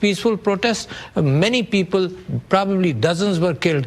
Peaceful protests, many people, probably dozens, were killed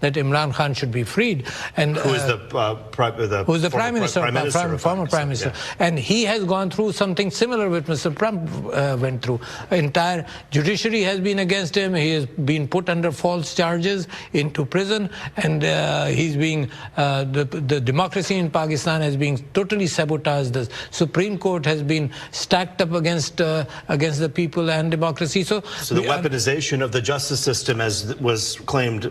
That Imran Khan should be freed, and who is the prime minister, former prime minister, and he has gone through something similar which Mr. Trump went through. Entire judiciary has been against him. He has been put under false charges into prison, and he's being the democracy in Pakistan has been totally sabotaged. The Supreme Court has been stacked up against the people and democracy. So the weaponization of the justice system, as was claimed,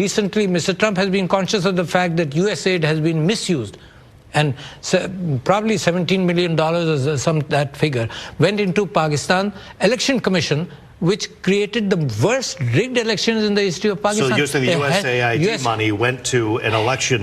Recently, Mr. Trump has been conscious of the fact that US aid has been misused, and probably $17 million or that figure went into Pakistan Election Commission, which created the worst rigged elections in the history of Pakistan. So you're saying the USAID money went to an election?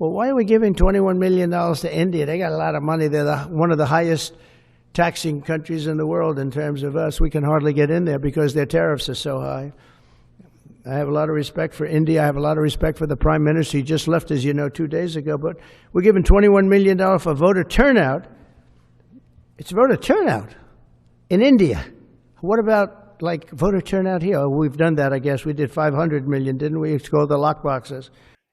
Well, why are we giving $21 million to India? They got a lot of money. They're one of the highest taxing countries in the world in terms of us. We can hardly get in there because their tariffs are so high. I have a lot of respect for India. I have a lot of respect for the Prime Minister. He just left, as you know, 2 days ago. But we're giving $21 million for voter turnout. It's voter turnout in India. What about like voter turnout here? Oh, we've done that, I guess. We did 500 million, didn't we? It's called the lock boxes.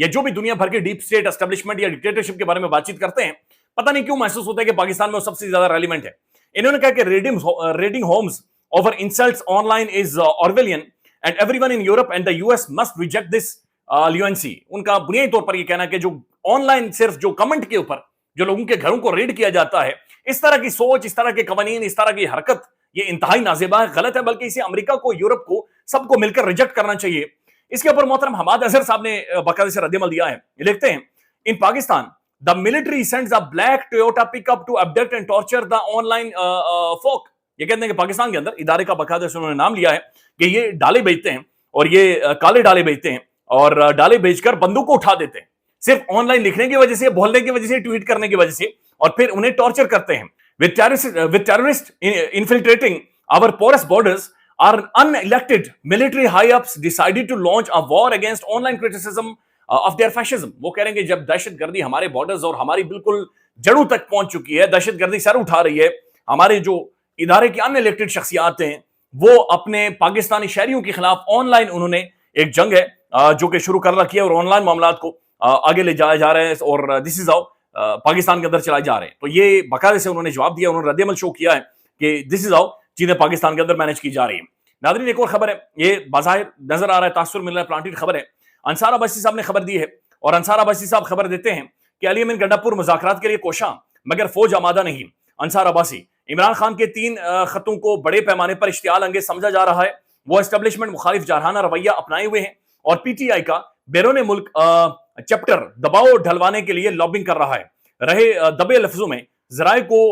یا جو بھی دنیا بھر کے deep state establishment یا dictatorship کے بارے میں بات چیت کرتے ہیں, پتہ نہیں کیوں محسوس ہوتا ہے کہ پاکستان میں وہ سب سے زیادہ ریلیونٹ ہے. انہوں نے کہا کہ reading homes over insults online is Orwellian and every one in Europe and the U S must reject this lunacy. ان کا بنیادی طور پر یہ کہنا ہے کہ جو آن لائن صرف جو کمنٹ کے اوپر جو لوگوں کے گھروں کو ریڈ کیا جاتا ہے, اس طرح کی سوچ, اس طرح کے قوانین, اس طرح کی حرکت, یہ انتہائی نازیبا ہے, غلط ہے, بلکہ اسے امریکہ کو, یورپ کو, سب کو مل کر ریجیکٹ کرنا چاہیے. اس کے اوپر محترم حماد اظہر صاحب نے باقاعدہ سے رد عمل دیا ہے. یہ لکھتے ہیں ان Pakistan the military sends a black Toyota pickup to abduct and torture the online folk. یہ کہتے ہیں کہ پاکستان کے اندر ادارے کا باقاعدہ سے انہوں نے نام لیا ہے کہ یہ ڈالے بیچتے ہیں اور یہ کالے ڈالے بیچتے ہیں اور ڈالے بیچ کر بندوق کو اٹھا دیتے ہیں صرف آن لائن لکھنے کی وجہ سے, بولنے کی وجہ سے, ٹویٹ کرنے کی وجہ سے, اور پھر انہیں ٹارچر کرتے ہیں. with terrorists infiltrating our porous borders, our unelected military high-ups decided to launch a war against online criticism of their fascism. وہ کہہ رہے ہیں کہ جب دہشت گردی ہمارے بارڈرز اور ہماری بالکل جڑوں تک پہنچ چکی ہے, دہشت گردی سر اٹھا رہی ہے, ہمارے جو ادارے کی ان الیکٹڈ شخصیات ہیں وہ اپنے پاکستانی شہریوں کے خلاف آن لائن انہوں نے ایک جنگ ہے جو کہ شروع کر رکھی ہے اور آن لائن معاملات کو آگے لے جائے جا رہے ہیں اور دس از ہاؤ پاکستان کے اندر چلائے جا رہے ہیں. تو یہ باقاعدہ سے انہوں نے جواب دیا, انہوں نے رد عمل شو کیا ہے کہ دس از ہاؤ چیزیں پاکستان کے اندر مینج کی جا رہی ہیں. ناظرین ایک اور خبر ہے, یہ بظاہر نظر آ رہا ہے, تاثر مل رہا ہے, پلانٹیڈ خبر ہے. انصار عباسی صاحب نے خبر دی ہے اور انصار عباسی صاحب خبر دیتے ہیں کہ علی امین گنڈا پور مذاکرات کے لیے کوشاں مگر فوج آمادہ نہیں. انصار عباسی عمران خان کے 3 خطوں کو بڑے پیمانے پر اشتعال انگیز سمجھا جا رہا ہے. وہ اسٹیبلشمنٹ مخالف جارحانہ رویہ اپنائے ہوئے ہیں اور پی ٹی آئی کا بیرون ملک چیپٹر دباؤ ڈھلوانے کے لیے لابنگ کر رہا ہے. رہے دبے لفظوں میں ذرائع کو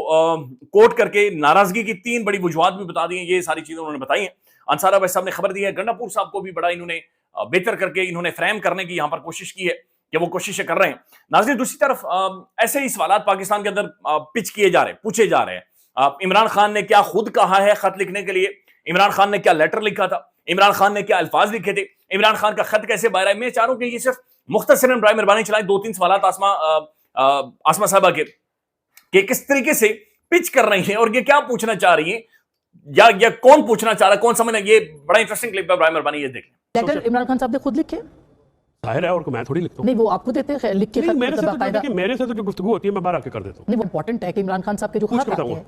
کوٹ کر کے ناراضگی کی 3 بڑی وجوہات بھی بتا دی ہیں. یہ ساری چیزیں انہوں نے بتائی ہیں. انصار عباسی صاحب نے خبر دی ہے. گنڈا پور صاحب کو بھی بڑا انہوں نے بہتر کر کے انہوں نے فریم کرنے کی یہاں پر کوشش کی ہے کہ وہ کوششیں کر رہے ہیں. ناظرین دوسری طرف ایسے ہی سوالات پاکستان کے اندر پچ کیے جا رہے ہیں, پوچھے جا رہے ہیں. عمران خان نے کیا خود کہا ہے خط لکھنے کے لیے, عمران خان نے کیا لیٹر لکھا تھا, عمران خان نے کیا الفاظ لکھے تھے, عمران خان کا خط کیسے باہر ہے. میں چاہ رہا ہوں کہ یہ صرف مختصراً برائے مہربانی چلائیں 2-3 سوالات آسما صاحبہ کے کہ کس طریقے سے پچ کر رہی ہیں اور یہ کیا پوچھنا چاہ رہی ہیں یا کون پوچھنا چاہ رہا ہے, کون سمجھنا. یہ بڑا انٹرسٹنگ کلپ ہے, برائے مہربانی یہ دیکھ لیں. لیٹر عمران خان صاحب نے خود لکھے ظاہر ہے, اور میں تھوڑی لکھتا ہوں. نہیں وہ آپ کو دیتے ہیں لکھ کے خط, میرے سے تو جو گفتگو ہوتی ہے میں باہر آ کے کر دیتا ہوں. نہیں وہ امپورٹنٹ ہے کہ عمران خان صاحب کے جو خط آتے ہیں,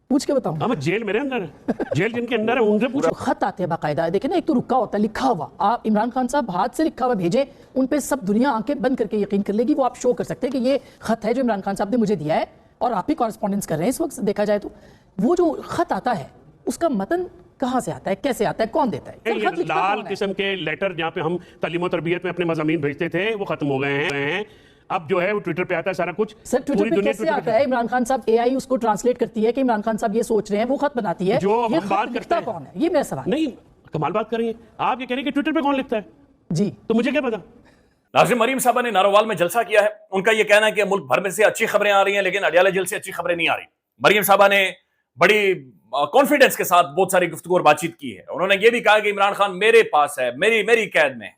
پوچھ کے بتاؤں. ہم جیل میرے اندر ہے, جیل جن کے اندر ہے ان سے پوچھو. خط آتے ہیں باقاعدہ, دیکھیں نا ایک تو رکا ہوتا ہے لکھا ہوا, آپ عمران خان صاحب ہاتھ سے لکھا ہوا بھیجیں, ان پہ سب دنیا آنکھیں بند کر کے یقین کر لے گی. وہ آپ شو کر سکتے ہیں کہ یہ خط ہے جو عمران خان صاحب نے مجھے دیا ہے اور آپ ہی کورسپونڈنس کر رہے ہیں اس وقت دیکھا جائے تو. وہ جو خط آتا ہے اس کا متن کہاں سے آتا ہے, کیسے آتا ہے, کون دیتا ہے؟ یہ لال قسم کے لیٹر جہاں پہ ہم تعلیم و تربیت میں اپنے مضامین بھیجتے تھے وہ ختم ہو گئے ہیں. اب جو ہے وہ ٹویٹر پہ آتا ہے سارا کچھ. سر ٹویٹر پہ کیسے آتا ہے؟ عمران خان صاحب اے آئی اس کو ٹرانسلیٹ کرتی ہے کہ عمران خان صاحب یہ سوچ رہے ہیں, وہ خط بناتی ہے. جو یہ ہم بات خط کرتے لکھتا ہیں کون ہے, یہ میرا سوال. نہیں کمال بات کر رہی ہیں آپ, یہ کہہ رہے ہیں کہ ٹویٹر پہ کون لکھتا ہے جی, تو مجھے کیا پتا. ناظرین مریم صاحبہ نے ناروال میں جلسہ کیا ہے. ان کا یہ کہنا ہے کہ ملک بھر میں سے اچھی خبریں آ رہی ہیں لیکن اڈیالہ جیل سے اچھی خبریں نہیں آ رہی. مریم صاحبہ نے بڑی کانفیڈنس کے ساتھ بہت ساری گفتگو اور بات چیت کی ہے. انہوں نے یہ بھی کہا کہ عمران خان میرے پاس ہے, میری قید میں,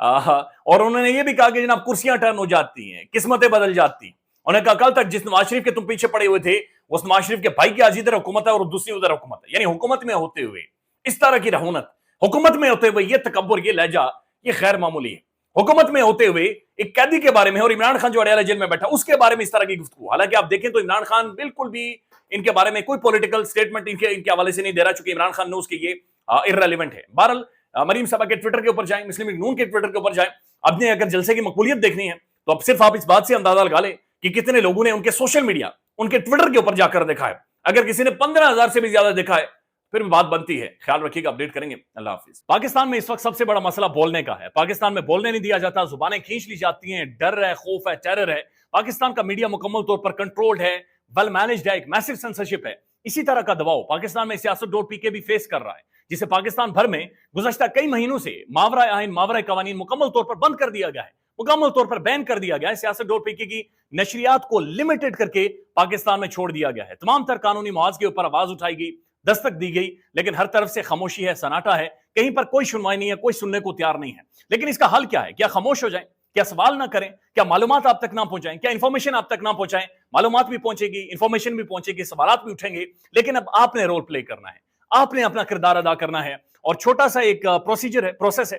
اور انہوں نے یہ بھی کہا کہ جناب کرسیاں ٹرن ہو جاتی ہیں, قسمتیں بدل جاتی ہیں. انہوں نے کہا کل تک جس نواز شریف کے تم پیچھے پڑے ہوئے تھے اس نواز شریف کے بھائی کی آج ادھر حکومت ہے اور دوسری ادھر حکومت ہے. یعنی حکومت میں ہوتے ہوئے اس طرح کی رہونت, حکومت میں ہوتے ہوئے یہ تکبر, یہ لہجہ, یہ غیر معمولی ہے. حکومت میں ہوتے ہوئے ایک قیدی کے بارے میں اور عمران خان جو اڈیالہ جیل میں بیٹھا اس کے بارے میں اس طرح کی گفتگو. حالانکہ آپ دیکھیں تو عمران خان بالکل بھی ان کے بارے میں کوئی پولیٹیکل سٹیٹمنٹ ان کے حوالے سے نہیں دے رہا, چونکہ عمران خان نوز کے یہ ارریلیونٹ ہے. بہرحال مریم صاحبہ کے ٹویٹر کے اوپر جائیں, مسلم لیگ نون کے ٹویٹر کے اوپر جائیں. اب نے اگر جلسے کی مقبولیت دیکھنی ہے تو اب صرف آپ اس بات سے اندازہ لگا لیں کہ کتنے لوگوں نے ان کے سوشل میڈیا, ان کے ٹویٹر کے اوپر جا کر دیکھا ہے. اگر کسی نے 15,000 سے بھی زیادہ دیکھا ہے پھر بھی بات بنتی ہے. خیال رکھیے گا, اپڈیٹ کریں گے. اللہ حافظ. پاکستان میں اس وقت سب سے بڑا مسئلہ بولنے کا ہے. پاکستان میں بولنے نہیں دیا جاتا, زبانیں کھینچ لی جاتی ہیں, ڈر ہے, خوف ہے, ٹیرر ہے. پاکستان کا میڈیا مکمل طور پر کنٹرولڈ ہے, ویل مینجڈ ہے, ایک میسو سینسرشپ ہے. اسی طرح کا دباؤ پاکستان میں سیاست.pk بھی فیس کر رہا ہے, جسے پاکستان بھر میں گزشتہ کئی مہینوں سے ماورائے آئین, ماورائے قوانین مکمل طور پر بند کر دیا گیا ہے, مکمل طور پر بین کر دیا گیا ہے. سیاست.pk کی نشریات کو لمیٹڈ کر کے پاکستان میں چھوڑ دیا گیا ہے. تمام تر قانونی محاذ کے اوپر آواز اٹھائی گئی, دستک دی گئی, لیکن ہر طرف سے خاموشی ہے, سناٹا ہے, کہیں پر کوئی سنوائی نہیں ہے, کوئی سننے کو تیار نہیں ہے. لیکن اس کا حل کیا ہے؟ کیا خاموش ہو جائیں؟ کیا سوال نہ کریں؟ کیا معلومات آپ تک نہ پہنچائیں؟ کیا انفارمیشن آپ تک نہ پہنچائیں؟ معلومات بھی پہنچے گی, انفارمیشن بھی پہنچے گی, سوالات بھی اٹھیں گے, لیکن اب آپ نے رول پلے کرنا ہے, آپ نے اپنا کردار ادا کرنا ہے. اور چھوٹا سا ایک پروسیجر ہے, پروسیس ہے,